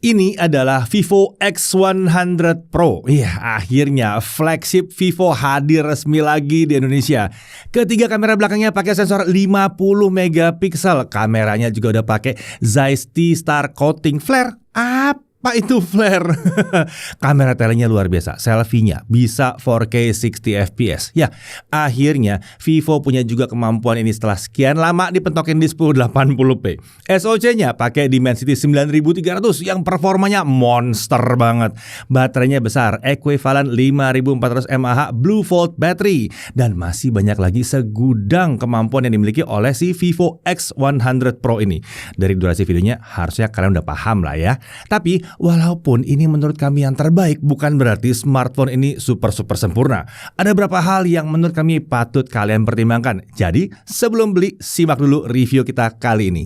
Ini adalah Vivo X100 Pro. Iya, akhirnya flagship Vivo hadir resmi lagi di Indonesia. Ketiga kamera belakangnya pakai sensor 50 megapiksel. Kameranya juga udah pakai Zeiss T-Star Coating Flare. Apa itu flare? Kamera telenya luar biasa. Selfie-nya bisa 4K 60 fps. Ya, akhirnya Vivo punya juga kemampuan ini setelah sekian lama dipentokin di 1080p. SoC-nya pakai Dimensity 9300 yang performanya monster banget. Baterainya besar, ekuivalen 5400 mAh Blue Volt battery, dan masih banyak lagi segudang kemampuan yang dimiliki oleh si Vivo X100 Pro ini. Dari durasi videonya harusnya kalian udah paham lah ya. Tapi walaupun ini menurut kami yang terbaik, bukan berarti smartphone ini super sempurna. Ada beberapa hal yang menurut kami patut kalian pertimbangkan. Jadi sebelum beli, simak dulu review kita kali ini.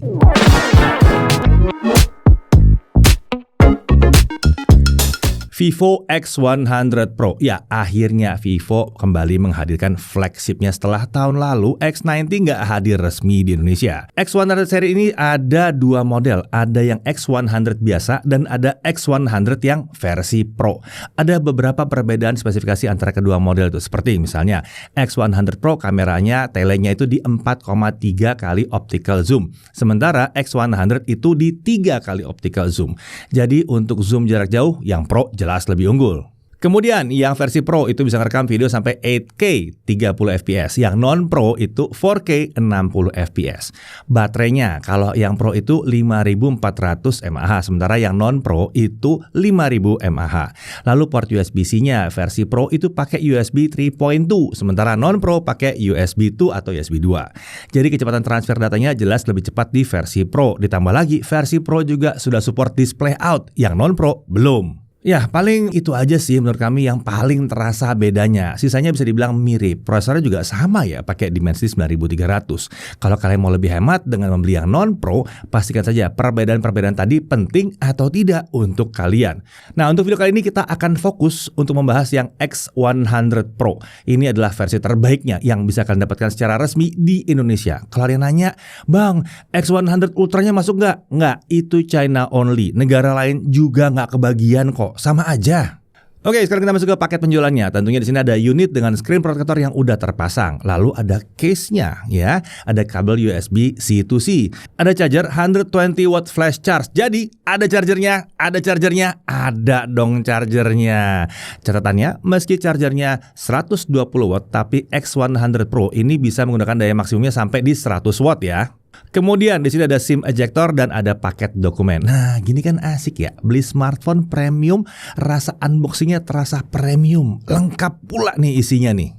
Vivo X100 Pro. Ya, akhirnya Vivo kembali menghadirkan flagshipnya setelah tahun lalu X90 nggak hadir resmi di Indonesia. X100 seri ini ada dua model, ada yang X100 biasa dan ada X100 yang versi Pro. Ada beberapa perbedaan spesifikasi antara kedua model itu, seperti misalnya X100 Pro kameranya telenya itu di 4,3 kali optical zoom, sementara X100 itu di 3 kali optical zoom. Jadi untuk zoom jarak jauh, yang Pro jelas lebih unggul. Kemudian yang versi Pro itu bisa merekam video sampai 8K 30 fps, yang non-Pro itu 4K 60 fps. Baterainya kalau yang Pro itu 5400 mAh, sementara yang non-Pro itu 5000 mAh. Lalu port USB-C-nya versi Pro itu pakai USB 3.2, sementara non-Pro pakai USB 2 atau USB 2. Jadi kecepatan transfer datanya jelas lebih cepat di versi Pro. Ditambah lagi versi Pro juga sudah support display out, yang non-Pro belum. Ya, paling itu aja sih menurut kami yang paling terasa bedanya. Sisanya bisa dibilang mirip. Prosesornya juga sama ya, pakai Dimensity 9300. Kalau kalian mau lebih hemat dengan membeli yang non-Pro, pastikan saja perbedaan-perbedaan tadi penting atau tidak untuk kalian. Nah, untuk video kali ini kita akan fokus untuk membahas yang X100 Pro. Ini adalah versi terbaiknya yang bisa kalian dapatkan secara resmi di Indonesia. Kalau kalian nanya, Bang, X100 Ultranya masuk nggak? Nggak, itu China only. Negara lain juga nggak kebagian kok. Sama aja. Oke, sekarang kita masuk ke paket penjualannya. Tentunya di sini ada unit dengan screen protector yang udah terpasang. Lalu ada case-nya ya. Ada kabel USB C2C. Ada charger 120 watt flash charge. Jadi ada chargernya, ada dong chargernya. Catatannya, meski chargernya 120 watt, tapi X100 Pro ini bisa menggunakan daya maksimumnya sampai di 100 watt ya. Kemudian di sini ada SIM ejector dan ada paket dokumen. Nah, gini kan asik ya. Beli smartphone premium, rasa unboxingnya terasa premium. Lengkap pula nih isinya nih.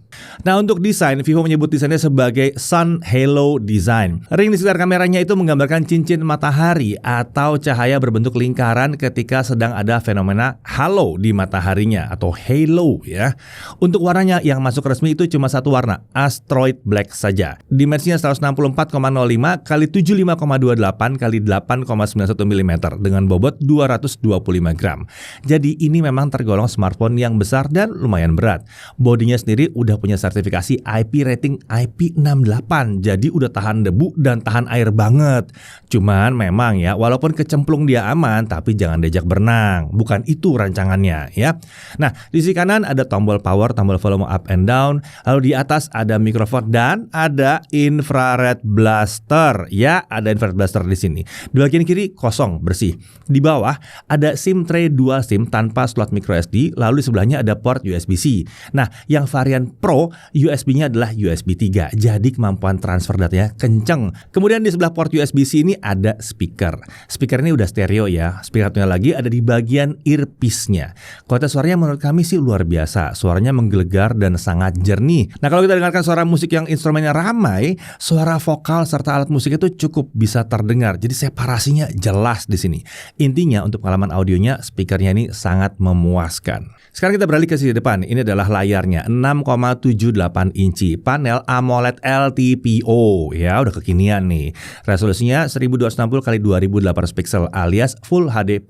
Nah, untuk desain, Vivo menyebut desainnya sebagai Sun Halo Design. Ring di sekitar kameranya itu menggambarkan cincin matahari atau cahaya berbentuk lingkaran ketika sedang ada fenomena halo di mataharinya atau halo ya. Untuk warnanya yang masuk resmi itu cuma satu warna, Asteroid Black saja. Dimensinya 164,05 x 75,28 x 8,91 mm dengan bobot 225 gram. Jadi ini memang tergolong smartphone yang besar dan lumayan berat. Bodinya sendiri udah punya sertifikasi IP rating IP68, jadi udah tahan debu dan tahan air banget. Cuman memang ya, walaupun kecemplung dia aman, tapi jangan diajak berenang. Bukan itu rancangannya ya. Nah, di sisi kanan ada tombol power, tombol volume up and down. Lalu di atas ada mikrofon dan ada infrared blaster. Ya, ada infrared blaster di sini. Di bagian kiri kosong, bersih. Di bawah ada SIM tray 2 SIM tanpa slot micro SD. Lalu di sebelahnya ada port USB-C. Nah, yang varian Pro USB-nya adalah USB 3. Jadi kemampuan transfer datanya kenceng. Kemudian di sebelah port USB-C ini ada speaker. Speaker ini udah stereo ya. Speaker satunya lagi ada di bagian earpiece-nya. Kualitas suaranya menurut kami sih luar biasa. Suaranya menggelegar dan sangat jernih. Nah, kalau kita dengarkan suara musik yang instrumennya ramai, suara vokal serta alat musik itu cukup bisa terdengar. Jadi separasinya jelas di sini. Intinya untuk pengalaman audionya, speakernya ini sangat memuaskan. Sekarang kita beralih ke sisi depan. Ini adalah layarnya 6,7 5,78 inci, panel AMOLED LTPO, ya udah kekinian nih. Resolusinya 1260 x 2800 pixel alias Full HD+.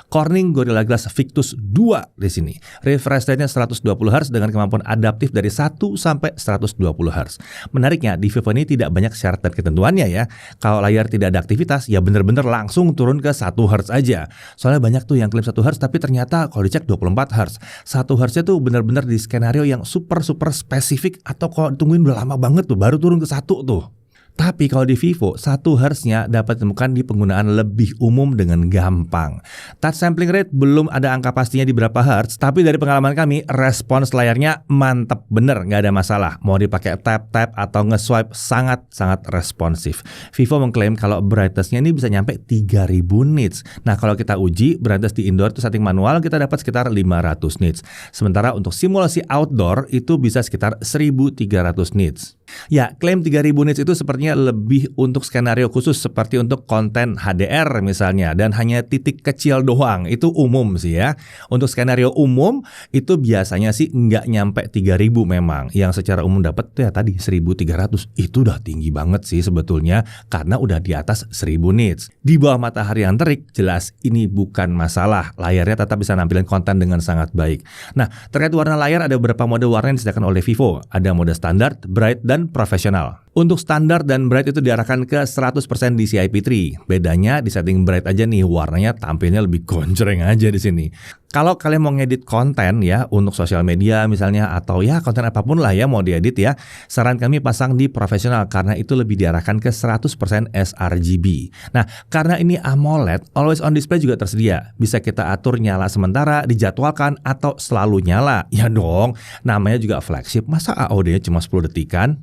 Corning Gorilla Glass Victus 2 di sini. Refresh rate-nya 120 Hz dengan kemampuan adaptif dari 1 sampai 120 Hz. Menariknya, di Vivo ini tidak banyak syarat dan ketentuannya ya. Kalau layar tidak ada aktivitas, ya bener-bener langsung turun ke 1 Hz aja. Soalnya banyak tuh yang klaim 1 Hz tapi ternyata kalau dicek 24 Hz. 1 Hz-nya tuh bener-bener di skenario yang super spesifik, atau kalau tungguin udah lama banget tuh baru turun ke 1 tuh. Tapi kalau di Vivo, 1 Hz-nya dapat ditemukan di penggunaan lebih umum dengan gampang. Touch sampling rate belum ada angka pastinya di berapa Hz, tapi dari pengalaman kami, respons layarnya mantep bener, nggak ada masalah. Mau dipakai tap-tap atau nge-swipe sangat-sangat responsif. Vivo mengklaim kalau brightness-nya ini bisa nyampe 3000 nits. Nah, kalau kita uji, brightness di indoor itu setting manual, kita dapat sekitar 500 nits. Sementara untuk simulasi outdoor, itu bisa sekitar 1300 nits. Ya, klaim 3000 nits itu sepertinya lebih untuk skenario khusus seperti untuk konten HDR misalnya, dan hanya titik kecil doang. Itu umum sih ya. Untuk skenario umum itu biasanya sih nggak nyampe 3000 memang. Yang secara umum dapat tuh ya tadi 1300. Itu udah tinggi banget sih sebetulnya karena udah di atas 1000 nits. Di bawah matahari yang terik jelas ini bukan masalah. Layarnya tetap bisa nampilin konten dengan sangat baik. Nah, terkait warna layar ada beberapa mode warna yang disediakan oleh Vivo. Ada mode standar, bright, dan profesional. Untuk standar dan bright itu diarahkan ke 100% DCI-P3. Bedanya di setting bright aja nih, warnanya tampilnya lebih gonjreng aja di sini. Kalau kalian mau ngedit konten ya untuk sosial media misalnya, atau ya konten apapun lah ya mau diedit ya, saran kami pasang di profesional karena itu lebih diarahkan ke 100% sRGB. Nah, karena ini AMOLED, always on display juga tersedia. Bisa kita atur nyala sementara, dijadwalkan, atau selalu nyala. Ya dong, namanya juga flagship, masa AOD-nya cuma 10 detikan?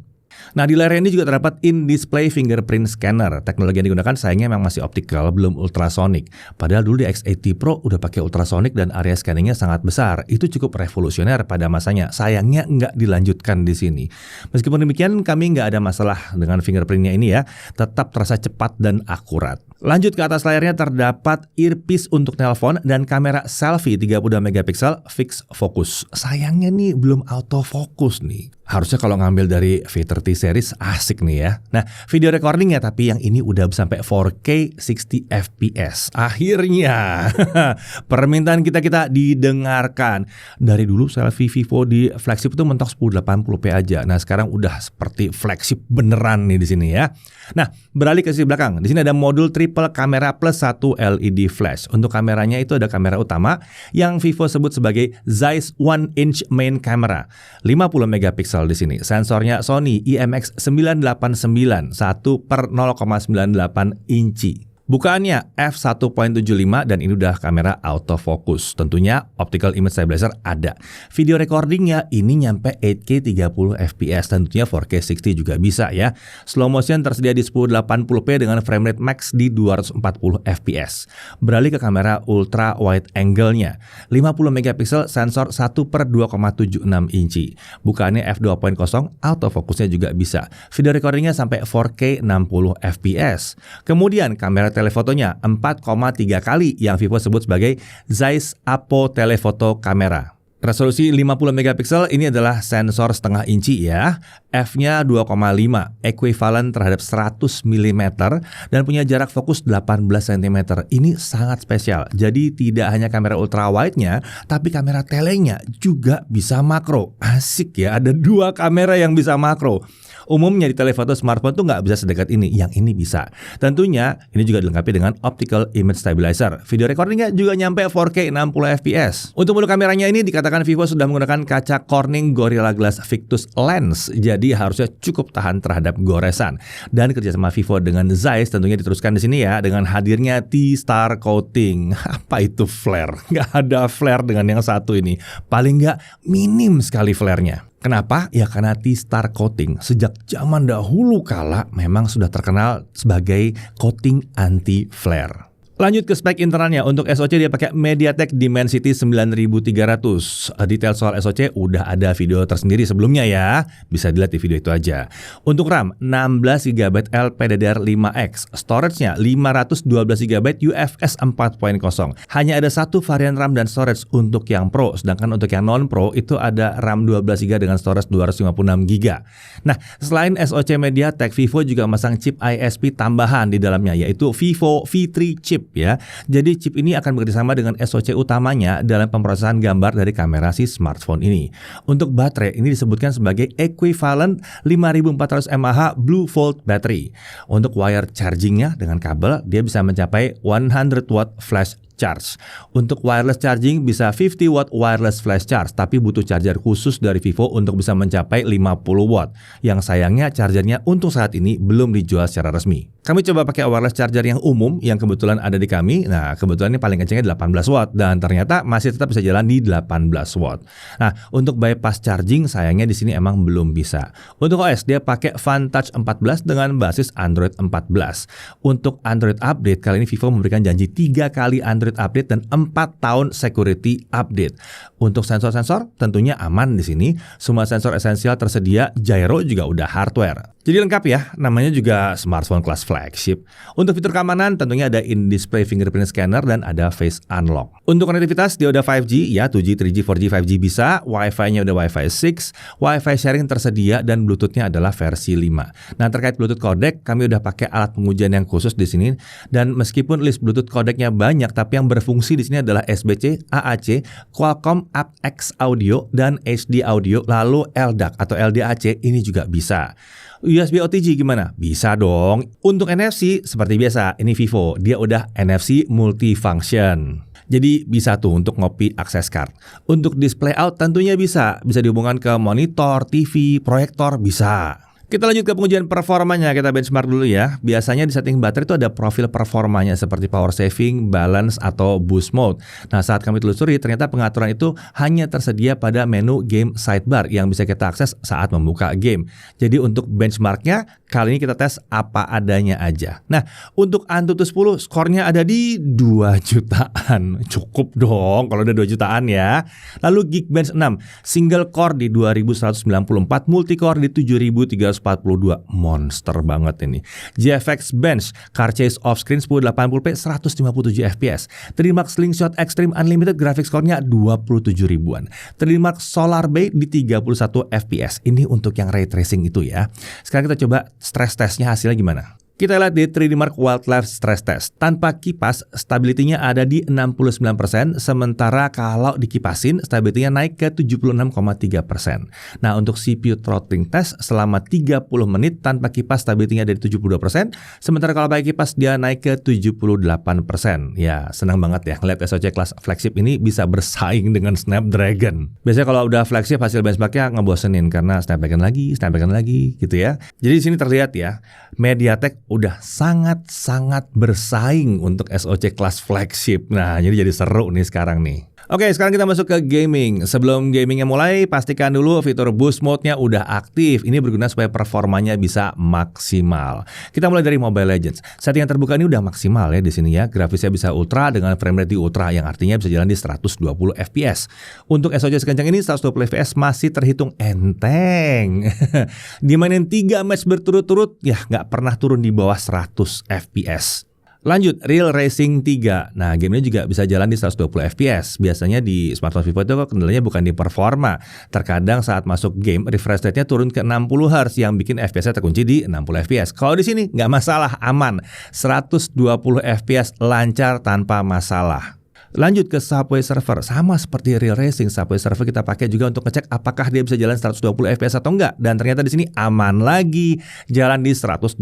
Nah, di layar ini juga terdapat in-display fingerprint scanner. Teknologi yang digunakan sayangnya memang masih optical, belum ultrasonic. Padahal dulu di X80 Pro udah pakai ultrasonic dan area scanningnya sangat besar. Itu cukup revolusioner pada masanya. Sayangnya nggak dilanjutkan di sini. Meskipun demikian, kami nggak ada masalah dengan fingerprintnya ini ya. Tetap terasa cepat dan akurat. Lanjut ke atas layarnya terdapat earpiece untuk telepon dan kamera selfie 32 megapiksel fixed focus. Sayangnya nih belum autofocus nih. Harusnya kalau ngambil dari V30 series asik nih ya. Nah, video recording ya, tapi yang ini udah sampai 4K 60 fps. Akhirnya permintaan kita didengarkan. Dari dulu selfie Vivo di flagship itu mentok 1080p aja. Nah, sekarang udah seperti flagship beneran nih di sini ya. Nah, beralih ke sisi belakang. Di sini ada modul triple kamera plus 1 LED flash. Untuk kameranya itu ada kamera utama yang Vivo sebut sebagai Zeiss 1-inch main camera. 50 megapiksel di sini. Sensornya Sony IMX989 1/0,98 inci. Bukaannya f1.75 dan ini udah kamera autofocus. Tentunya optical image stabilizer ada. Video recordingnya ini nyampe 8K 30 fps, tentunya 4K 60 juga bisa ya. Slow motion tersedia di 1080p dengan frame rate max di 240 fps. Beralih ke kamera ultra wide angle-nya. 50 megapiksel sensor 1/2,76 inci. Bukaannya f2.0, autofokusnya juga bisa. Video recordingnya sampai 4K 60 fps. Kemudian kamera telefotonya 4,3 kali yang Vivo sebut sebagai Zeiss Apo Telephoto Camera. Resolusi 50 megapiksel ini adalah sensor setengah inci ya. F-nya 2,5, ekuivalen terhadap 100 mm dan punya jarak fokus 18 cm. Ini sangat spesial. Jadi tidak hanya kamera ultra wide-nya, tapi kamera telenya juga bisa makro. Asik ya, ada 2 kamera yang bisa makro. Umumnya di telefoto smartphone tuh nggak bisa sedekat ini, yang ini bisa. Tentunya ini juga dilengkapi dengan optical image stabilizer. Video recordingnya juga nyampe 4K 60 fps. Untuk mode kameranya ini dikatakan Vivo sudah menggunakan kaca Corning Gorilla Glass Victus Lens, jadi harusnya cukup tahan terhadap goresan. Dan kerjasama Vivo dengan Zeiss tentunya diteruskan di sini ya dengan hadirnya T-Star Coating. Apa itu flare? Nggak ada flare dengan yang satu ini. Paling nggak minim sekali flare-nya. Kenapa? Ya karena T-Star Coating sejak zaman dahulu kala memang sudah terkenal sebagai coating anti-flare. Lanjut ke spek internalnya, untuk SoC dia pakai MediaTek Dimensity 9300. Detail soal SoC udah ada video tersendiri sebelumnya ya, bisa dilihat di video itu aja. Untuk RAM 16GB LPDDR5X, storage-nya 512GB UFS 4.0. Hanya ada satu varian RAM dan storage untuk yang Pro, sedangkan untuk yang non-Pro itu ada RAM 12GB dengan storage 256GB. Nah, selain SoC MediaTek, Vivo juga memasang chip ISP tambahan di dalamnya, yaitu Vivo V3 chip ya. Jadi chip ini akan bekerjasama dengan SoC utamanya dalam pemrosesan gambar dari kamera si smartphone ini. Untuk baterai ini disebutkan sebagai equivalent 5400 mAh Blue Volt battery. Untuk wire chargingnya dengan kabel dia bisa mencapai 100 watt flash charge. Untuk wireless charging bisa 50 watt wireless flash charge, tapi butuh charger khusus dari Vivo untuk bisa mencapai 50 watt. Yang sayangnya chargernya untuk saat ini belum dijual secara resmi. Kami coba pakai wireless charger yang umum yang kebetulan ada di kami. Nah, kebetulan ini paling kencangnya 18 watt dan ternyata masih tetap bisa jalan di 18 watt. Nah, untuk bypass charging sayangnya di sini emang belum bisa. Untuk OS dia pakai Funtouch 14 dengan basis Android 14. Untuk Android update kali ini Vivo memberikan janji 3 kali Android update dan 4 tahun security update. Untuk sensor-sensor tentunya aman di sini. Semua sensor esensial tersedia, gyro juga udah hardware. Jadi lengkap ya, namanya juga smartphone kelas flagship. Untuk fitur keamanan tentunya ada in-display fingerprint scanner dan ada face unlock. Untuk konektivitas dia udah 5G ya, 2G, 3G, 4G, 5G bisa. Wi-Fi-nya udah Wi-Fi 6, Wi-Fi sharing tersedia dan Bluetooth-nya adalah versi 5. Nah, terkait Bluetooth codec, kami udah pakai alat pengujian yang khusus di sini dan meskipun list Bluetooth codecnya banyak, tapi yang berfungsi di sini adalah SBC, AAC, Qualcomm aptX Audio dan HD Audio, lalu LDAC atau LDAC ini juga bisa. USB OTG gimana? Bisa dong. Untuk NFC seperti biasa, ini Vivo, dia udah NFC multifunction. Jadi bisa tuh untuk ngopi akses card. Untuk display out tentunya bisa dihubungkan ke monitor, TV, proyektor bisa. Kita lanjut ke pengujian performanya, kita benchmark dulu ya. Biasanya di setting baterai itu ada profil performanya seperti power saving, balance, atau boost mode. Nah, saat kami telusuri ternyata pengaturan itu hanya tersedia pada menu game sidebar yang bisa kita akses saat membuka game. Jadi untuk benchmarknya, kali ini kita tes apa adanya aja. Nah, untuk Antutu 10 skornya ada di 2 jutaan. Cukup dong kalau udah 2 jutaan ya. Lalu Geekbench 6, single core di 2194, multicore di 7342, monster banget ini. GFX Bench, car chase off screen 1080p 157 fps. 3D Mark Slingshot Extreme Unlimited graphics score-nya 27 ribuan. 3D Mark Solar Bay di 31 fps. Ini untuk yang ray tracing itu ya. Sekarang kita coba stress testnya hasilnya gimana. Kita lihat di 3D Mark Wildlife Stress Test. Tanpa kipas, stability-nya ada di 69%, sementara kalau dikipasin, stability-nya naik ke 76,3%. Nah, untuk CPU throttling test selama 30 menit tanpa kipas, stability-nya ada di 72%, sementara kalau pakai kipas dia naik ke 78%. Ya, senang banget ya ngeliat SoC kelas flagship ini bisa bersaing dengan Snapdragon. Biasanya kalau udah flagship hasil benchmark-nya ngebosenin karena Snapdragon lagi gitu ya. Jadi di sini terlihat ya, MediaTek udah sangat-sangat bersaing untuk SoC kelas flagship. Nah, jadi seru nih sekarang nih. Oke, sekarang kita masuk ke gaming. Sebelum gamingnya mulai, pastikan dulu fitur boost mode-nya udah aktif. Ini berguna supaya performanya bisa maksimal. Kita mulai dari Mobile Legends. Settingan terbuka ini udah maksimal ya di sini ya. Grafisnya bisa ultra dengan frame rate di ultra yang artinya bisa jalan di 120 fps. Untuk SoC sekencang ini 120 fps masih terhitung enteng. Dimainin 3 match berturut-turut, ya nggak pernah turun di bawah 100 fps. Lanjut, Real Racing 3. Nah, game ini juga bisa jalan di 120 fps. Biasanya di smartphone Vivo itu kendalanya bukan di performa. Terkadang saat masuk game, refresh rate-nya turun ke 60 Hz yang bikin FPS-nya terkunci di 60 fps. Kalau di sini nggak masalah, aman. 120 fps lancar tanpa masalah. Lanjut ke Subway Surfer. Sama seperti Real Racing, Subway Surfer kita pakai juga untuk ngecek apakah dia bisa jalan 120 fps atau enggak. Dan ternyata di sini aman lagi, jalan di 120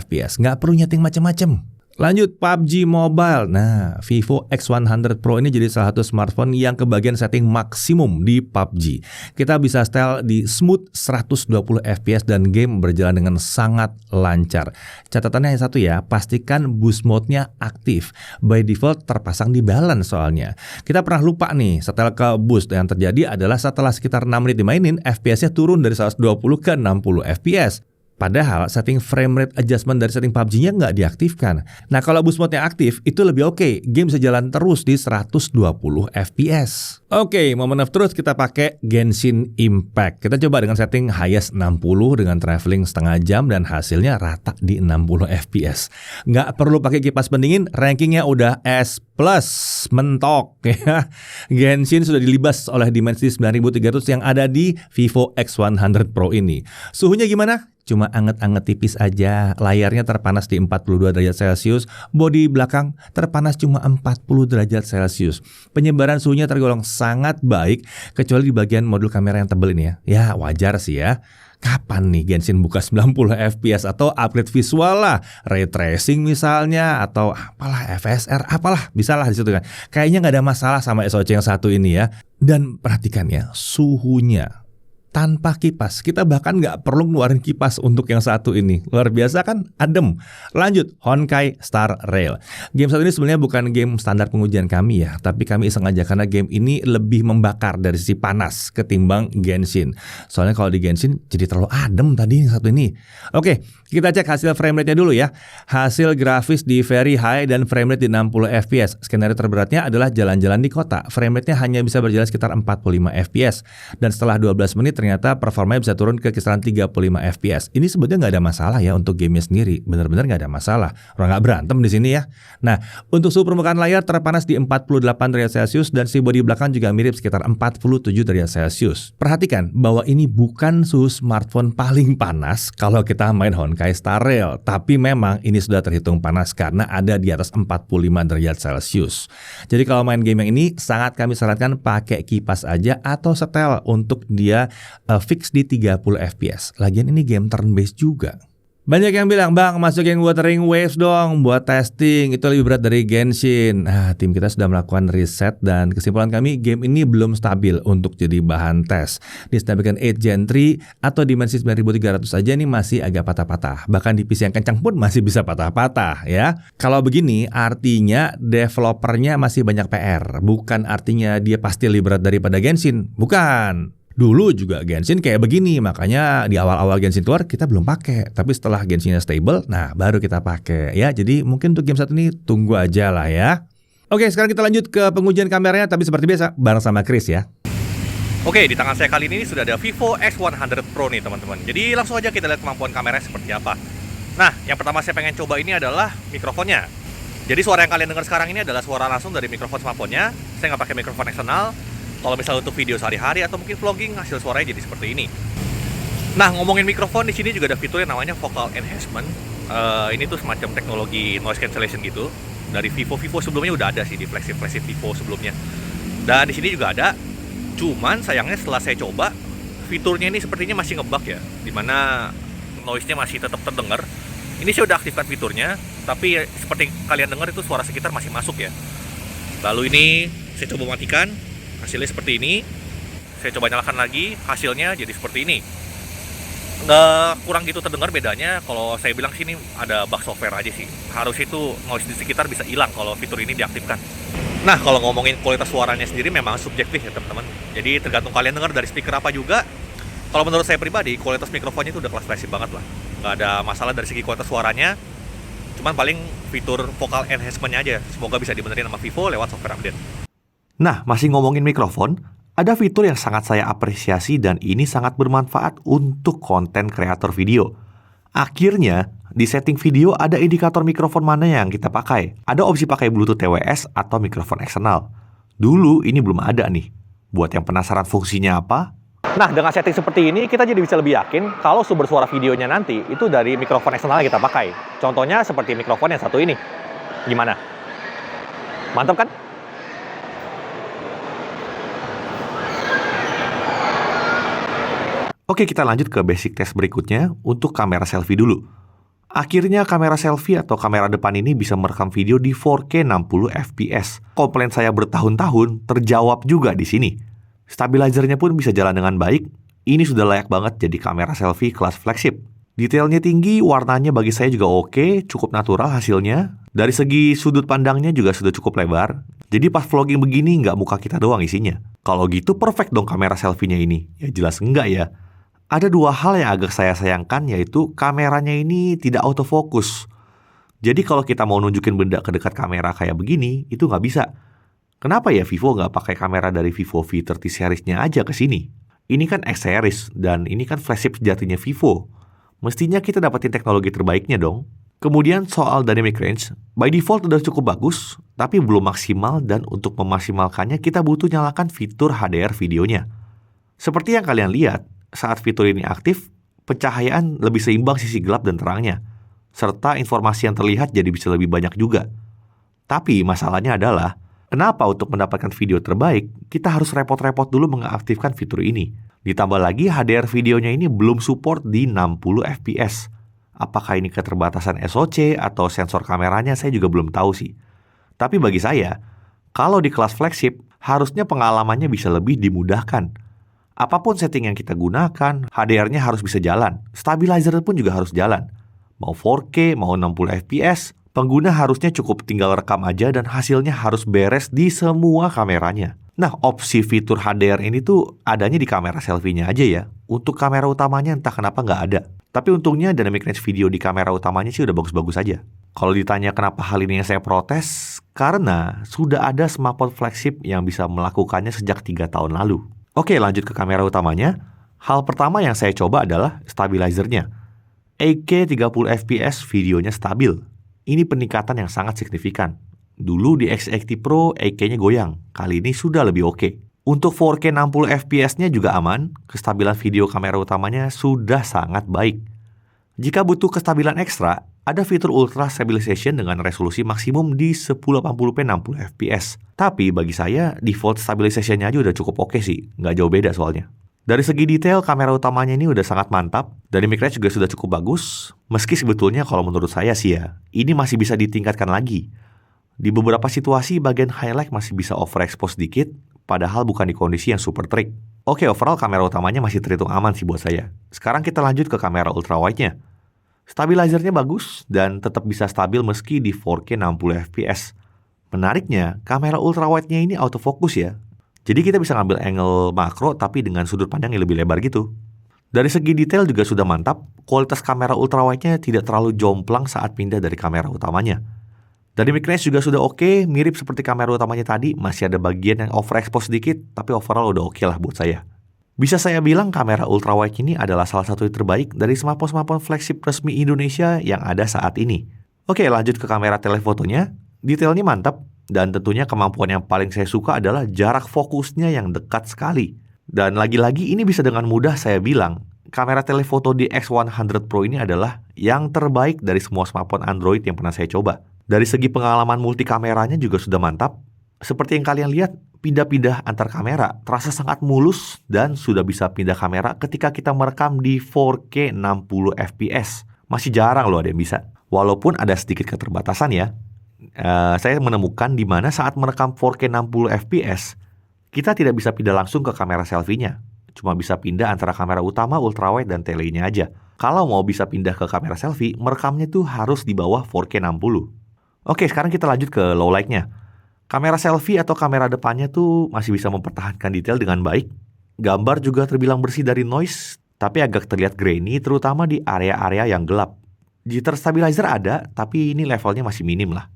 fps. Nggak perlu nyeting macam-macam. Lanjut PUBG Mobile. Nah, Vivo X100 Pro ini jadi salah satu smartphone yang kebagian setting maksimum di PUBG. Kita bisa setel di smooth 120 fps dan game berjalan dengan sangat lancar. Catatannya yang satu ya, pastikan boost mode-nya aktif. By default terpasang di balance soalnya. Kita pernah lupa nih, setel ke boost. Yang terjadi adalah setelah sekitar 6 menit dimainin, FPS-nya turun dari 120 ke 60 fps. Padahal setting frame rate adjustment dari setting PUBG-nya nggak diaktifkan. Nah kalau boost mode-nya aktif, itu lebih oke. Game bisa jalan terus di 120 FPS. Oke, moment of truth kita pakai Genshin Impact. Kita coba dengan setting highest 60 dengan traveling setengah jam dan hasilnya rata di 60 FPS. Nggak perlu pakai kipas pendingin, rankingnya udah S+, mentok ya. Genshin sudah dilibas oleh Dimensity 9300 yang ada di Vivo X100 Pro ini. Suhunya gimana? Cuma anget-anget tipis aja. Layarnya terpanas di 42 derajat Celcius. Bodi belakang terpanas cuma 40 derajat Celcius. Penyebaran suhunya tergolong sangat baik, kecuali di bagian modul kamera yang tebel ini ya. Ya wajar sih ya. Kapan nih Genshin buka 90 FPS atau upgrade visual lah, ray tracing misalnya, atau apalah FSR, apalah bisa lah di situ kan. Kayaknya nggak ada masalah sama SoC yang satu ini ya. Dan perhatikan ya, suhunya tanpa kipas. Kita bahkan nggak perlu ngeluarin kipas untuk yang satu ini. Luar biasa kan? Adem. Lanjut, Honkai Star Rail. Game satu ini sebenarnya bukan game standar pengujian kami ya, tapi kami iseng aja karena game ini lebih membakar dari sisi panas ketimbang Genshin. Soalnya kalau di Genshin jadi terlalu adem tadi yang satu ini. Oke, kita cek hasil frame rate-nya dulu ya. Hasil grafis di very high dan frame rate di 60 FPS. Skenario terberatnya adalah jalan-jalan di kota. Frame rate-nya hanya bisa berjalan sekitar 45 FPS. Dan setelah 12 menit ternyata performanya bisa turun ke kisaran 35 FPS. Ini sebetulnya nggak ada masalah ya untuk gamenya sendiri. Benar-benar nggak ada masalah. Orang nggak berantem di sini ya. Nah, untuk suhu permukaan layar terpanas di 48 derajat Celcius dan si bodi belakang juga mirip sekitar 47 derajat Celcius. Perhatikan bahwa ini bukan suhu smartphone paling panas kalau kita main Honkai Star Rail. Tapi memang ini sudah terhitung panas karena ada di atas 45 derajat Celcius. Jadi kalau main game yang ini sangat kami sarankan pakai kipas aja atau setel untuk dia fix di 30 FPS. Lagian ini game turn based juga. Banyak yang bilang, Bang, masukin Wuthering Waves dong buat testing, itu lebih berat dari Genshin. Tim kita sudah melakukan riset dan kesimpulan kami game ini belum stabil untuk jadi bahan tes. Di Snapdragon 8 Gen 3 atau Dimensity 9300 saja ini masih agak patah-patah. Bahkan di PC yang kencang pun masih bisa patah-patah ya. Kalau begini artinya developernya masih banyak PR. Bukan artinya dia pasti lebih berat daripada Genshin. Bukan. Dulu juga Genshin kayak begini, makanya di awal-awal Genshin keluar kita belum pakai. Tapi setelah Genshinnya stable, nah baru kita pakai ya. Jadi mungkin untuk game satu ini tunggu aja lah ya. Oke, sekarang kita lanjut ke pengujian kameranya, tapi seperti biasa bareng sama Chris ya. Oke, di tangan saya kali ini sudah ada Vivo X100 Pro nih teman-teman. Jadi langsung aja kita lihat kemampuan kameranya seperti apa. Nah, yang pertama saya pengen coba ini adalah mikrofonnya. Jadi suara yang kalian dengar sekarang ini adalah suara langsung dari mikrofon smartphone-nya. Saya nggak pakai mikrofon eksternal. Kalau misalnya untuk video sehari-hari atau mungkin vlogging, hasil suaranya jadi seperti ini. Nah, ngomongin mikrofon, di sini juga ada fitur yang namanya vocal enhancement. Ini tuh semacam teknologi noise cancellation gitu. Dari Vivo sebelumnya udah ada sih di flagship Vivo sebelumnya. Dan di sini juga ada. Cuman sayangnya setelah saya coba, fiturnya ini sepertinya masih ngebug ya, dimana noise-nya masih tetap terdengar. Ini saya udah aktifkan fiturnya, tapi seperti kalian dengar itu suara sekitar masih masuk ya. Lalu ini saya coba matikan. Hasilnya seperti ini. Saya coba nyalakan lagi, hasilnya jadi seperti ini. Nggak kurang gitu terdengar bedanya. Kalau saya bilang sini ada bug software aja sih. Harus itu noise di sekitar bisa hilang kalau fitur ini diaktifkan. Nah, kalau ngomongin kualitas suaranya sendiri memang subjektif ya teman-teman. Jadi tergantung kalian dengar dari speaker apa juga. Kalau menurut saya pribadi, kualitas mikrofonnya itu udah kelas flagship banget lah. Nggak ada masalah dari segi kualitas suaranya. Cuman paling fitur vocal enhancement-nya aja. Semoga bisa dibenerin sama Vivo lewat software update. Nah, masih ngomongin mikrofon, ada fitur yang sangat saya apresiasi dan ini sangat bermanfaat untuk konten kreator video. Akhirnya, di setting video ada indikator mikrofon mana yang kita pakai. Ada opsi pakai Bluetooth TWS atau mikrofon eksternal. Dulu ini belum ada nih. Buat yang penasaran fungsinya apa? Nah, dengan setting seperti ini, kita jadi bisa lebih yakin kalau sumber suara videonya nanti itu dari mikrofon eksternal yang kita pakai. Contohnya seperti mikrofon yang satu ini. Gimana? Mantap kan? Oke, kita lanjut ke basic test berikutnya untuk kamera selfie dulu. Akhirnya kamera selfie atau kamera depan ini bisa merekam video di 4K 60 fps. Komplain saya bertahun-tahun terjawab juga di sini. Stabilizernya pun bisa jalan dengan baik. Ini sudah layak banget jadi kamera selfie kelas flagship. Detailnya tinggi, warnanya bagi saya juga oke, cukup natural hasilnya. Dari segi sudut pandangnya juga sudah cukup lebar. Jadi pas vlogging begini nggak muka kita doang isinya. Kalau gitu perfect dong kamera selfie-nya ini. Ya jelas enggak ya. Ada dua hal yang agak saya sayangkan, yaitu kameranya ini tidak autofocus. Jadi kalau kita mau nunjukin benda ke dekat kamera kayak begini, itu nggak bisa. Kenapa ya Vivo nggak pakai kamera dari Vivo V30 series-nya aja ke sini? Ini kan X series, dan ini kan flagship sejatinya Vivo. Mestinya kita dapetin teknologi terbaiknya dong. Kemudian soal dynamic range, by default udah cukup bagus, tapi belum maksimal, dan untuk memaksimalkannya kita butuh nyalakan fitur HDR videonya. Seperti yang kalian lihat, saat fitur ini aktif, pencahayaan lebih seimbang sisi gelap dan terangnya, serta informasi yang terlihat jadi bisa lebih banyak juga. Tapi masalahnya adalah, kenapa untuk mendapatkan video terbaik, kita harus repot-repot dulu mengaktifkan fitur ini. Ditambah lagi HDR videonya ini belum support di 60 fps. Apakah ini keterbatasan SoC atau sensor kameranya, saya juga belum tahu sih. Tapi bagi saya, kalau di kelas flagship, harusnya pengalamannya bisa lebih dimudahkan. Apapun setting yang kita gunakan, HDR-nya harus bisa jalan. Stabilizer pun juga harus jalan. Mau 4K, mau 60 fps, pengguna harusnya cukup tinggal rekam aja dan hasilnya harus beres di semua kameranya. Nah, opsi fitur HDR ini tuh adanya di kamera selfie-nya aja ya. Untuk kamera utamanya entah kenapa nggak ada. Tapi untungnya dynamic range video di kamera utamanya sih udah bagus-bagus aja. Kalau ditanya kenapa hal ini yang saya protes, karena sudah ada smartphone flagship yang bisa melakukannya sejak 3 tahun lalu. Oke, lanjut ke kamera utamanya. Hal pertama yang saya coba adalah stabilizernya. 8K 30 fps videonya stabil. Ini peningkatan yang sangat signifikan. Dulu di X80 Pro 8K-nya goyang, kali ini sudah lebih oke. Untuk 4K 60 fps-nya juga aman, kestabilan video kamera utamanya sudah sangat baik. Jika butuh kestabilan ekstra, ada fitur Ultra Stabilization dengan resolusi maksimum di 1080p 60 fps. Tapi bagi saya, default stabilization-nya aja udah cukup oke sih, nggak jauh beda soalnya. Dari segi detail, kamera utamanya ini udah sangat mantap, dynamic range juga sudah cukup bagus, meski sebetulnya kalau menurut saya sih ya, ini masih bisa ditingkatkan lagi. Di beberapa situasi, bagian highlight masih bisa overexpose dikit, padahal bukan di kondisi yang super trik. Oke, overall kamera utamanya masih terhitung aman sih buat saya. Sekarang kita lanjut ke kamera ultrawide-nya. Stabilizernya bagus dan tetap bisa stabil meski di 4K 60 fps. Menariknya, kamera ultrawide-nya ini autofocus ya. Jadi kita bisa ngambil angle makro tapi dengan sudut pandang yang lebih lebar gitu. Dari segi detail juga sudah mantap, kualitas kamera ultrawide-nya tidak terlalu jomplang saat pindah dari kamera utamanya. Dynamic range juga sudah oke, mirip seperti kamera utamanya tadi, masih ada bagian yang overexpose sedikit, tapi overall udah oke lah buat saya. Bisa saya bilang kamera ultrawide ini adalah salah satu yang terbaik dari smartphone flagship resmi Indonesia yang ada saat ini. Oke, lanjut ke kamera telefotonya. Detailnya mantap, dan tentunya kemampuan yang paling saya suka adalah jarak fokusnya yang dekat sekali. Dan lagi-lagi ini bisa dengan mudah saya bilang, kamera telefoto di X100 Pro ini adalah yang terbaik dari semua smartphone Android yang pernah saya coba. Dari segi pengalaman multi kameranya juga sudah mantap. Seperti yang kalian lihat, pindah-pindah antar kamera terasa sangat mulus dan sudah bisa pindah kamera ketika kita merekam di 4K 60 fps. Masih jarang loh ada yang bisa. Walaupun ada sedikit keterbatasan ya. Saya menemukan di mana saat merekam 4K 60 fps, kita tidak bisa pindah langsung ke kamera selfie-nya. Cuma bisa pindah antara kamera utama, ultrawide, dan tele-nya aja. Kalau mau bisa pindah ke kamera selfie, merekamnya tuh harus di bawah 4K 60. Oke, sekarang kita lanjut ke low light-nya. Kamera selfie atau kamera depannya tuh masih bisa mempertahankan detail dengan baik. Gambar juga terbilang bersih dari noise, tapi agak terlihat grainy terutama di area-area yang gelap. Jitter stabilizer ada, tapi ini levelnya masih minim lah.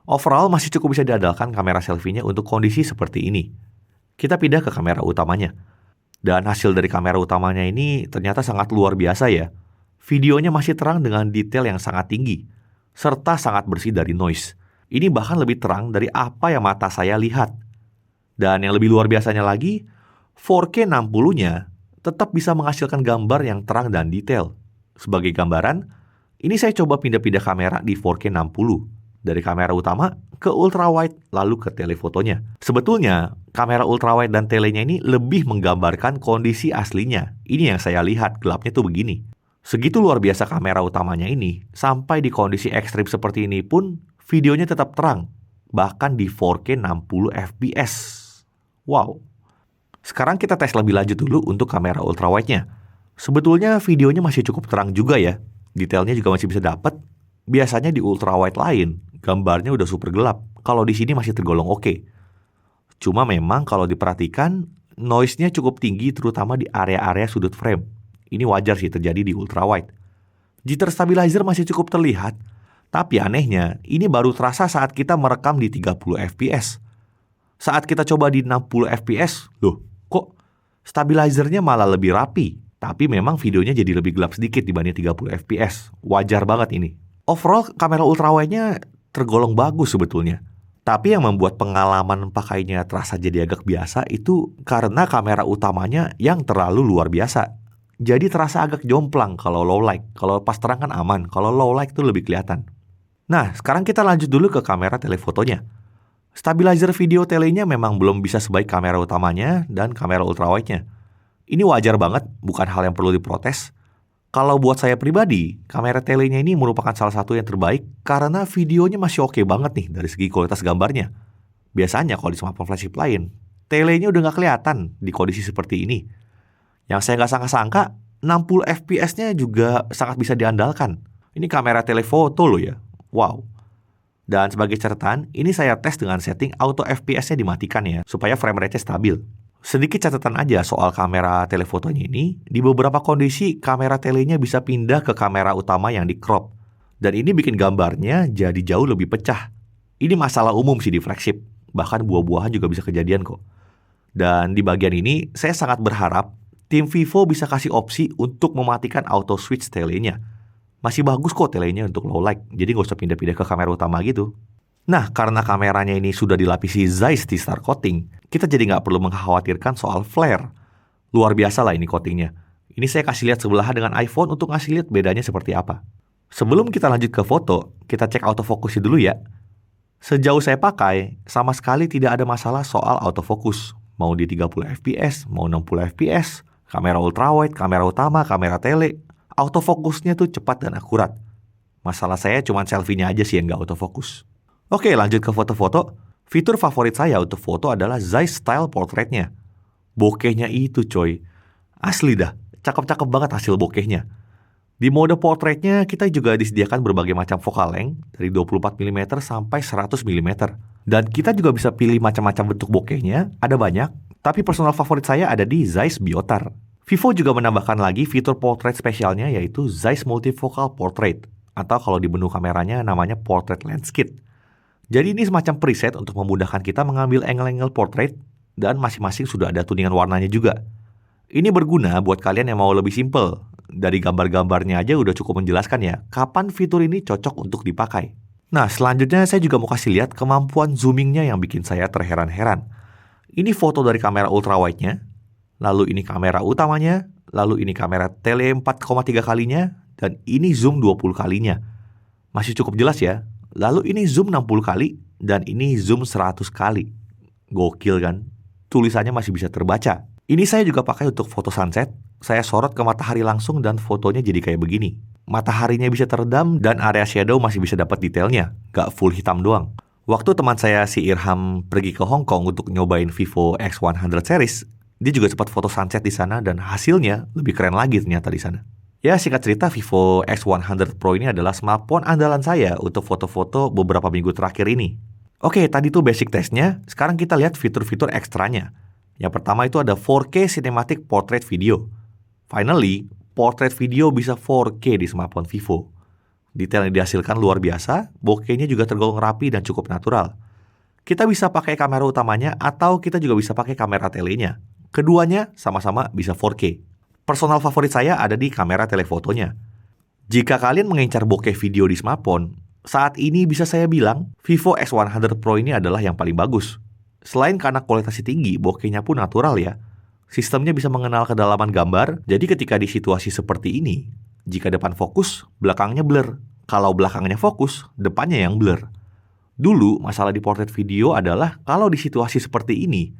Overall masih cukup bisa diandalkan kamera selfie-nya untuk kondisi seperti ini. Kita pindah ke kamera utamanya. Dan hasil dari kamera utamanya ini ternyata sangat luar biasa ya. Videonya masih terang dengan detail yang sangat tinggi, serta sangat bersih dari noise. Ini bahkan lebih terang dari apa yang mata saya lihat. Dan yang lebih luar biasanya lagi, 4K 60-nya tetap bisa menghasilkan gambar yang terang dan detail. Sebagai gambaran, ini saya coba pindah-pindah kamera di 4K 60. Dari kamera utama ke ultrawide lalu ke telefotonya. Sebetulnya, kamera ultrawide dan telenya ini lebih menggambarkan kondisi aslinya. Ini yang saya lihat, gelapnya tuh begini. Segitu luar biasa kamera utamanya ini, sampai di kondisi ekstrim seperti ini pun, videonya tetap terang. Bahkan di 4K 60 fps. Wow. Sekarang kita tes lebih lanjut dulu untuk kamera ultrawide-nya. Sebetulnya videonya masih cukup terang juga ya. Detailnya juga masih bisa dapat. Biasanya di ultrawide lain, gambarnya udah super gelap. Kalau di sini masih tergolong oke. Cuma memang kalau diperhatikan, noise-nya cukup tinggi terutama di area-area sudut frame. Ini wajar sih terjadi di ultrawide. Jitter stabilizer masih cukup terlihat, tapi anehnya ini baru terasa saat kita merekam di 30 fps. Saat kita coba di 60 fps, loh kok stabilizernya malah lebih rapi, tapi memang videonya jadi lebih gelap sedikit dibanding 30 fps. Wajar banget ini. Overall kamera ultrawide-nya tergolong bagus sebetulnya. Tapi yang membuat pengalaman pakainya terasa jadi agak biasa itu karena kamera utamanya yang terlalu luar biasa. Jadi terasa agak jomplang kalau low light. Kalau pas terang kan aman, kalau low light itu lebih kelihatan. Nah, sekarang kita lanjut dulu ke kamera telefotonya. Stabilizer video telenya memang belum bisa sebaik kamera utamanya dan kamera ultrawide-nya. Ini wajar banget, bukan hal yang perlu diprotes. Kalau buat saya pribadi, kamera telenya ini merupakan salah satu yang terbaik karena videonya masih oke banget nih dari segi kualitas gambarnya. Biasanya kalau di smartphone flagship lain, telenya udah nggak kelihatan di kondisi seperti ini. Yang saya nggak sangka-sangka, 60 fps-nya juga sangat bisa diandalkan. Ini kamera telefoto loh ya, wow. Dan sebagai catatan, ini saya tes dengan setting auto fps-nya dimatikan ya, supaya frame rate-nya stabil. Sedikit catatan aja soal kamera telefotonya ini, di beberapa kondisi kamera telenya bisa pindah ke kamera utama yang di crop. Dan ini bikin gambarnya jadi jauh lebih pecah. Ini masalah umum sih di flagship, bahkan buah-buahan juga bisa kejadian kok. Dan di bagian ini, saya sangat berharap tim Vivo bisa kasih opsi untuk mematikan auto switch telenya. Masih bagus kok telenya untuk low light, jadi nggak usah pindah-pindah ke kamera utama gitu. Nah, karena kameranya ini sudah dilapisi Zeiss T-Star coating, kita jadi nggak perlu mengkhawatirkan soal flare. Luar biasa lah ini coatingnya. Ini saya kasih lihat sebelahan dengan iPhone untuk ngasih lihat bedanya seperti apa. Sebelum kita lanjut ke foto, kita cek autofocusnya dulu ya. Sejauh saya pakai, sama sekali tidak ada masalah soal autofocus. Mau di 30 fps, mau 60 fps, kamera ultrawide, kamera utama, kamera tele, autofocusnya tuh cepat dan akurat. Masalah saya cuma selfie-nya aja sih yang nggak autofocus. Oke, lanjut ke foto-foto. Fitur favorit saya untuk foto adalah Zeiss Style Portrait-nya. Bokehnya itu coy. Asli dah, cakep-cakep banget hasil bokehnya. Di mode portrait-nya kita juga disediakan berbagai macam focal length dari 24mm sampai 100mm. Dan kita juga bisa pilih macam-macam bentuk bokehnya, ada banyak. Tapi personal favorit saya ada di Zeiss Biotar. Vivo juga menambahkan lagi fitur portrait spesialnya yaitu Zeiss Multifocal Portrait. Atau kalau di menu kameranya namanya Portrait Lens Kit. Jadi ini semacam preset untuk memudahkan kita mengambil angle-angle portrait dan masing-masing sudah ada tuningan warnanya juga. Ini berguna buat kalian yang mau lebih simple. Dari gambar-gambarnya aja udah cukup menjelaskan ya, kapan fitur ini cocok untuk dipakai. Nah, selanjutnya saya juga mau kasih lihat kemampuan zoomingnya yang bikin saya terheran-heran. Ini foto dari kamera ultrawide-nya, lalu ini kamera utamanya, lalu ini kamera tele 4,3 kalinya, dan ini zoom 20 kalinya. Masih cukup jelas ya. Lalu ini zoom 60 kali, dan ini zoom 100 kali. Gokil kan? Tulisannya masih bisa terbaca. Ini saya juga pakai untuk foto sunset. Saya sorot ke matahari langsung dan fotonya jadi kayak begini. Mataharinya bisa teredam dan area shadow masih bisa dapat detailnya. Gak full hitam doang. Waktu teman saya si Irham pergi ke Hong Kong untuk nyobain Vivo X100 series, dia juga sempat foto sunset di sana dan hasilnya lebih keren lagi ternyata di sana. Ya, singkat cerita, Vivo X100 Pro ini adalah smartphone andalan saya untuk foto-foto beberapa minggu terakhir ini. Oke, tadi tuh basic testnya. Sekarang kita lihat fitur-fitur ekstranya. Yang pertama itu ada 4K Cinematic Portrait Video. Finally, portrait video bisa 4K di smartphone Vivo. Detail yang dihasilkan luar biasa, bokehnya juga tergolong rapi dan cukup natural. Kita bisa pakai kamera utamanya atau kita juga bisa pakai kamera telenya. Keduanya sama-sama bisa 4K. Personal favorit saya ada di kamera telefotonya. Jika kalian mengincar bokeh video di smartphone, saat ini bisa saya bilang Vivo X100 Pro ini adalah yang paling bagus. Selain karena kualitasnya tinggi, bokehnya pun natural ya. Sistemnya bisa mengenal kedalaman gambar, jadi ketika di situasi seperti ini, jika depan fokus, belakangnya blur. Kalau belakangnya fokus, depannya yang blur. Dulu, masalah di portrait video adalah kalau di situasi seperti ini,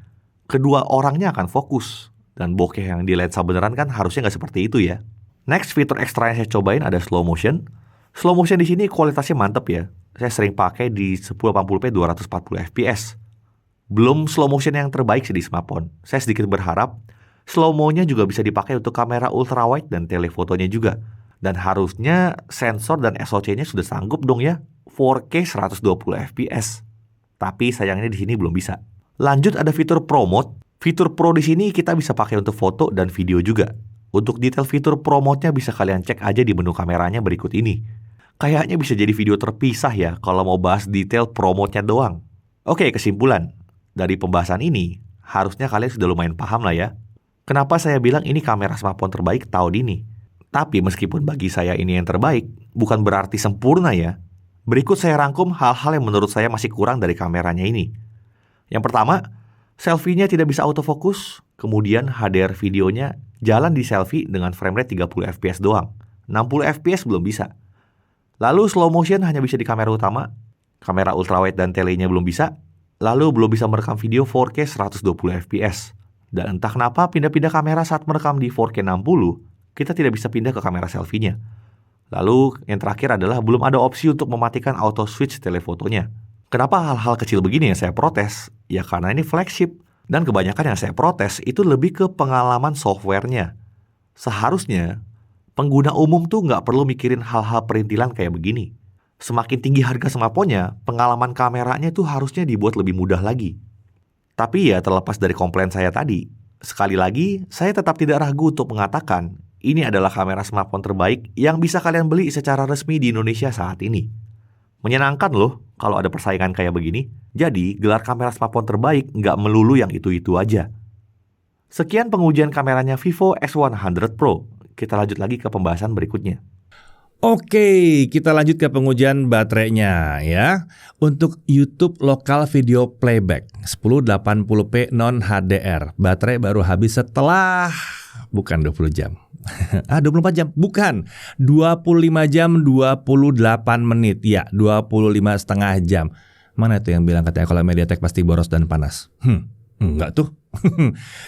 kedua orangnya akan fokus. Dan bokeh yang di lensa beneran kan harusnya nggak seperti itu ya. Next, fitur ekstra yang saya cobain ada slow motion. Slow motion di sini kualitasnya mantep ya. Saya sering pakai di 1080p 240 fps. Belum slow motion yang terbaik sih di smartphone. Saya sedikit berharap slow mo-nya juga bisa dipakai untuk kamera ultrawide dan telefotonya juga. Dan harusnya sensor dan SoC-nya sudah sanggup dong ya. 4K 120 fps. Tapi sayangnya di sini belum bisa. Lanjut ada fitur Pro Mode. Fitur Pro di sini kita bisa pakai untuk foto dan video juga. Untuk detail fitur Pro Mode-nya bisa kalian cek aja di menu kameranya berikut ini. Kayaknya bisa jadi video terpisah ya kalau mau bahas detail Pro Mode-nya doang. Oke, kesimpulan. Dari pembahasan ini, harusnya kalian sudah lumayan paham lah ya. Kenapa saya bilang ini kamera smartphone terbaik tahun ini. Tapi meskipun bagi saya ini yang terbaik, bukan berarti sempurna ya. Berikut saya rangkum hal-hal yang menurut saya masih kurang dari kameranya ini. Yang pertama, selfie-nya tidak bisa autofocus, kemudian HDR videonya jalan di selfie dengan frame rate 30 fps doang. 60 fps belum bisa. Lalu slow motion hanya bisa di kamera utama, kamera ultrawide dan telenya belum bisa, lalu belum bisa merekam video 4K 120 fps. Dan entah kenapa pindah-pindah kamera saat merekam di 4K 60, kita tidak bisa pindah ke kamera selfie-nya. Lalu yang terakhir adalah belum ada opsi untuk mematikan auto switch telefotonya. Kenapa hal-hal kecil begini yang saya protes? Ya karena ini flagship. Dan kebanyakan yang saya protes itu lebih ke pengalaman softwarenya. Seharusnya pengguna umum tuh nggak perlu mikirin hal-hal perintilan kayak begini. Semakin tinggi harga smartphone-nya, pengalaman kameranya tuh harusnya dibuat lebih mudah lagi. Tapi ya terlepas dari komplain saya tadi, sekali lagi saya tetap tidak ragu untuk mengatakan ini adalah kamera smartphone terbaik yang bisa kalian beli secara resmi di Indonesia saat ini. Menyenangkan loh kalau ada persaingan kayak begini. Jadi, gelar kamera smartphone terbaik nggak melulu yang itu-itu aja. Sekian pengujian kameranya Vivo X100 Pro. Kita lanjut lagi ke pembahasan berikutnya. Oke, kita lanjut ke pengujian baterainya ya. Untuk YouTube lokal video playback 1080p non HDR. Baterai baru habis setelah bukan 20 jam. 24 jam, bukan 25 jam 28 menit. Ya, 25,5 jam. Mana itu yang bilang katanya kalau MediaTek pasti boros dan panas? Enggak tuh.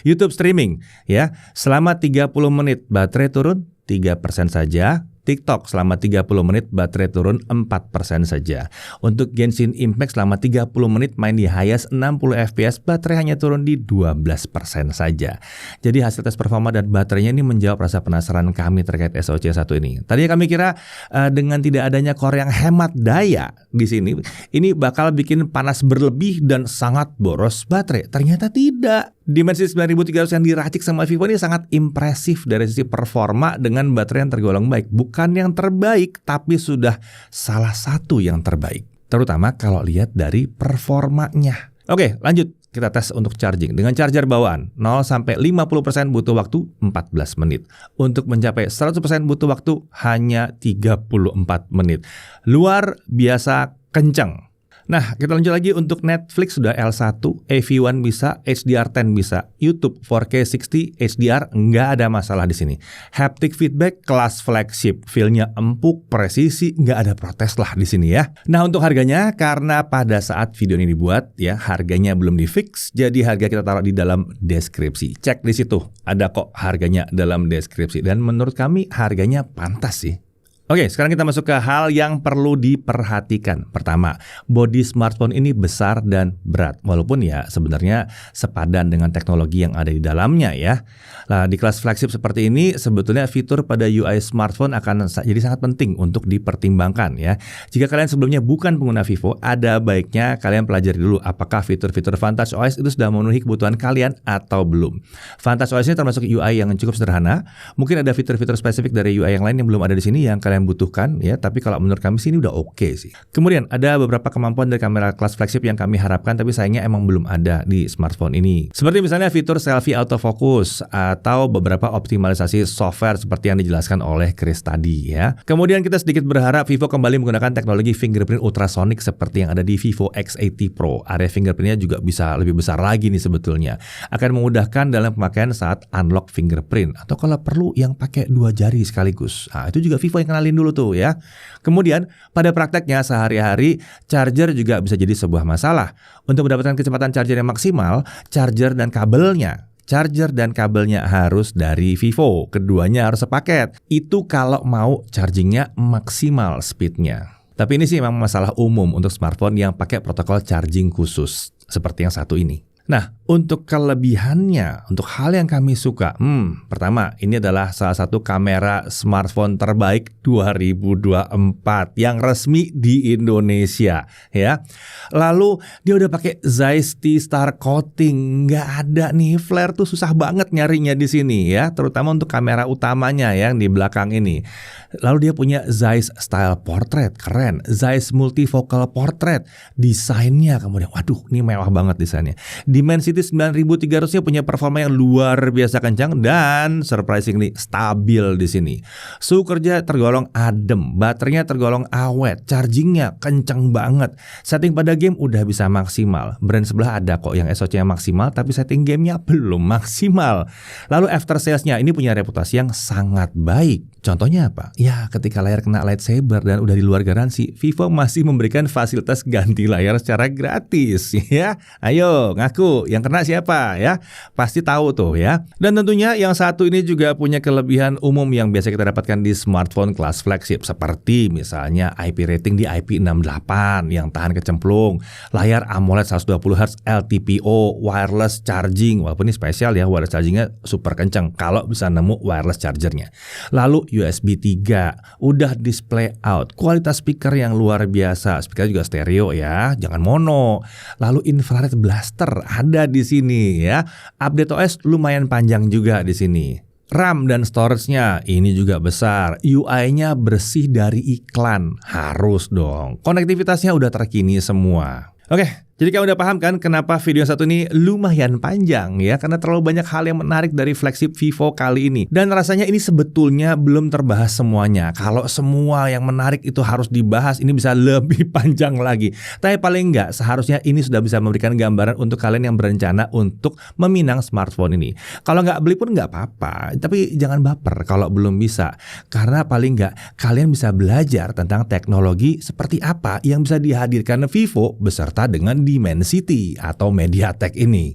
YouTube streaming ya, selama 30 menit baterai turun 3% saja. TikTok selama 30 menit baterai turun 4% saja. Untuk Genshin Impact selama 30 menit main di highest 60 fps baterai hanya turun di 12% saja. Jadi hasil tes performa dan baterainya ini menjawab rasa penasaran kami terkait SoC1 ini. Tadinya kami kira dengan tidak adanya core yang hemat daya di sini, ini bakal bikin panas berlebih dan sangat boros baterai. Ternyata tidak. Dimensity 9300 yang diracik sama Vivo ini sangat impresif dari sisi performa dengan baterai yang tergolong baik. Bukan yang terbaik, tapi sudah salah satu yang terbaik. Terutama kalau lihat dari performanya. Oke, lanjut. Kita tes untuk charging. Dengan charger bawaan, 0-50% butuh waktu 14 menit. Untuk mencapai 100% butuh waktu hanya 34 menit. Luar biasa kencang. Nah, kita lanjut lagi untuk Netflix sudah L1, AV1 bisa, HDR10 bisa, YouTube 4K 60 HDR nggak ada masalah di sini. Haptic feedback kelas flagship, feel-nya empuk, presisi, nggak ada protes lah di sini ya. Nah, untuk harganya karena pada saat video ini dibuat ya harganya belum di fix, jadi harga kita taruh di dalam deskripsi. Cek di situ, ada kok harganya dalam deskripsi dan menurut kami harganya pantas sih. Oke, sekarang kita masuk ke hal yang perlu diperhatikan. Pertama, bodi smartphone ini besar dan berat. Walaupun ya sebenarnya sepadan dengan teknologi yang ada di dalamnya ya. Nah, di kelas flagship seperti ini sebetulnya fitur pada UI smartphone akan jadi sangat penting untuk dipertimbangkan ya. Jika kalian sebelumnya bukan pengguna Vivo, ada baiknya kalian pelajari dulu apakah fitur-fitur Vantage OS itu sudah memenuhi kebutuhan kalian atau belum. Vantage OS ini termasuk UI yang cukup sederhana. Mungkin ada fitur-fitur spesifik dari UI yang lain yang belum ada di sini yang kalian butuhkan ya, tapi kalau menurut kami sini udah oke sih. Kemudian ada beberapa kemampuan dari kamera kelas flagship yang kami harapkan tapi sayangnya emang belum ada di smartphone ini. Seperti misalnya fitur selfie autofocus atau beberapa optimalisasi software seperti yang dijelaskan oleh Chris tadi ya. Kemudian kita sedikit berharap Vivo kembali menggunakan teknologi fingerprint ultrasonic seperti yang ada di Vivo X80 Pro. Area fingerprintnya juga bisa lebih besar lagi nih sebetulnya. Akan memudahkan dalam pemakaian saat unlock fingerprint atau kalau perlu yang pakai 2 jari sekaligus. Nah, itu juga Vivo yang kenalin dulu tuh ya. Kemudian pada prakteknya sehari-hari charger juga bisa jadi sebuah masalah. Untuk mendapatkan kecepatan charger yang maksimal, charger dan kabelnya harus dari Vivo. Keduanya harus sepaket. Itu kalau mau chargingnya maksimal speednya. Tapi ini sih memang masalah umum untuk smartphone yang pakai protokol charging khusus seperti yang satu ini. Nah, untuk kelebihannya, untuk hal yang kami suka, pertama, ini adalah salah satu kamera smartphone terbaik 2024 yang resmi di Indonesia, ya. Lalu dia udah pakai Zeiss T-Star coating, nggak ada nih flare tuh susah banget nyarinya di sini, ya, terutama untuk kamera utamanya yang di belakang ini. Lalu dia punya Zeiss Style Portrait, keren. Zeiss Multifocal Portrait, desainnya kemudian, waduh, ini mewah banget desainnya. Dimensity 9300-nya punya performa yang luar biasa kencang dan surprisingly stabil di sini. Suhu kerja tergolong adem, baterainya tergolong awet, chargingnya kencang banget. Setting pada game udah bisa maksimal. Brand sebelah ada kok yang SoC-nya maksimal, tapi setting gamenya belum maksimal. Lalu after sales-nya ini punya reputasi yang sangat baik. Contohnya apa? Ya, ketika layar kena lightsaber dan udah di luar garansi, Vivo masih memberikan fasilitas ganti layar secara gratis, ya. Ayo, ngaku, yang kena siapa ya? Pasti tahu tuh ya. Dan tentunya yang satu ini juga punya kelebihan umum yang biasa kita dapatkan di smartphone kelas flagship, seperti misalnya IP rating di IP68 yang tahan kecemplung, layar AMOLED 120Hz LTPO, wireless charging, walaupun ini spesial ya, wireless chargingnya super kencang kalau bisa nemu wireless chargernya. Lalu USB 3, udah display out, kualitas speaker yang luar biasa, speaker juga stereo ya, jangan mono. Lalu infrared blaster ada di sini ya. Update OS lumayan panjang juga di sini. RAM dan storage-nya ini juga besar. UI-nya bersih dari iklan, harus dong. Konektivitasnya udah terkini semua. Oke, jadi kamu udah paham kan kenapa video satu ini lumayan panjang ya, karena terlalu banyak hal yang menarik dari flagship Vivo kali ini. Dan rasanya ini sebetulnya belum terbahas semuanya. Kalau semua yang menarik itu harus dibahas, ini bisa lebih panjang lagi. Tapi paling enggak, seharusnya ini sudah bisa memberikan gambaran untuk kalian yang berencana untuk meminang smartphone ini. Kalau nggak beli pun nggak apa-apa, tapi jangan baper kalau belum bisa. Karena paling enggak, kalian bisa belajar tentang teknologi seperti apa yang bisa dihadirkan Vivo beserta dengan Dimensity atau MediaTek ini.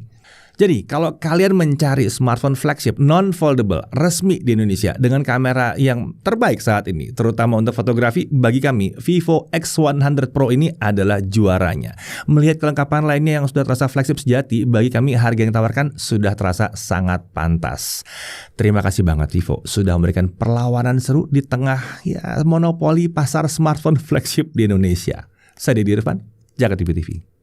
Jadi kalau kalian mencari smartphone flagship non-foldable resmi di Indonesia dengan kamera yang terbaik saat ini, terutama untuk fotografi, bagi kami Vivo X100 Pro ini adalah juaranya. Melihat kelengkapan lainnya yang sudah terasa flagship sejati, bagi kami harga yang ditawarkan sudah terasa sangat pantas. Terima kasih banget Vivo sudah memberikan perlawanan seru di tengah monopoli pasar smartphone flagship di Indonesia. Saya Deddy Irfan, Jakarta TV.